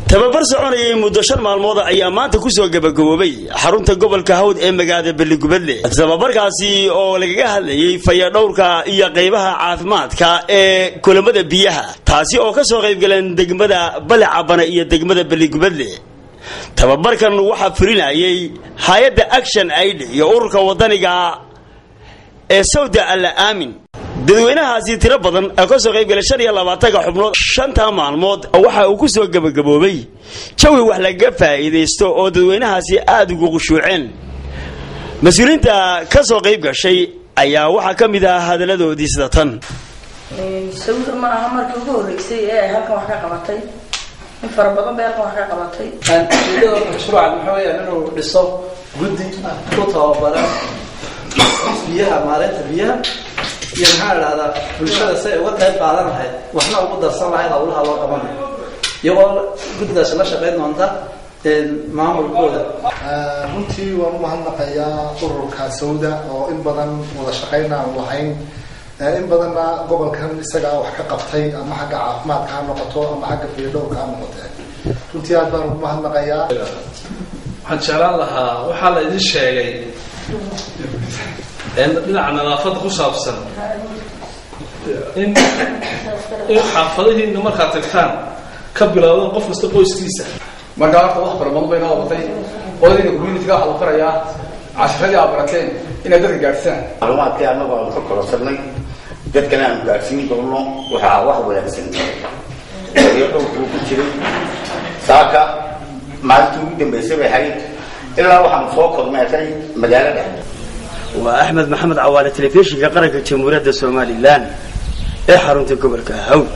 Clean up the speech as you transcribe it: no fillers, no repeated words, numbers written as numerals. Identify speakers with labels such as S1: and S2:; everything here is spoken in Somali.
S1: tababar soconayay muddo 5 maalmood ayaa maanta ku soo gabagaboobay xarunta gobolka Hawd ee magaalada Beligubadle. Tababarkaasi oo lagaga hadlayay fayadhowrka iyo qaybaha caafimaadka ee kulamada biyaha, taasi oo ka soo qayb galeen degmada Balacabana iyo degmada Beligubadle. tababarkan waxa fulinayay hay'adda Action Aid iyo ururka wadaniga ee Saudi Al-Amin. dadweynahaasi tiro badan ka soo qayb galay 25 xubnood 5 maalmood waxa uu ku soo gabagaboobay jawi wax laga faa'iideysto oo dadweynahaasi aad ugu qushuuceen. mas'uuliyiinta ka soo qayb gashay ayaa waxa kamid ah hadaladoodii sida tan.
S2: Saudi ma aha markii ugu horeysay ee halkan wax ka qabatay in fara badan bay halkan wax ka qabatay
S3: mashruuca maxaa inuu dhiso guddi ku tababara biyaha maareynta biyaha iyo maxaa bulshada si ay uga qayb qaadan lahayd waxna ugu darsan lahayd hawlaha loo qabanayo iyagoo guddigaas la shaqeyn doonta maamulkooda.
S4: runtii waan u mahadnaqayaa ururka Saudi oo in badan wada shaqeynaa lahayn in badanna gobolkan isaga wax ka qabtay ama xagga caafimaadka ha noqoto ama xagga fayadhowrka ha noqoto. runtii aad baan u mahadnaqayaa.
S5: waxaan jeclaan lahaa waxaa la idin sheegay dhinaca nadaafadda ku saabsan in xaafadihiina markaad tagtaan ka bilowdaan qof kasta qoyskiisa.
S6: marka horta wax fara badan bay noo wadatay odayga community-ga waxa uu farayaa casharadii aad barateen inaad dadka gaadhsaan
S7: macluumaadkii annagu aan ka kororsanay dadkana aan gaadhsiin doono waxaa wax wanaagsan iyo dhowrkuu ku jiray saaka maalintii ugu dambaysay bay ahayd ilaa waxaan soo kormeertay magaalada.
S1: وأحمد محمد عوالة تلفزيون قرية جمهورية الصوماليلان إحرمت قبل كهون.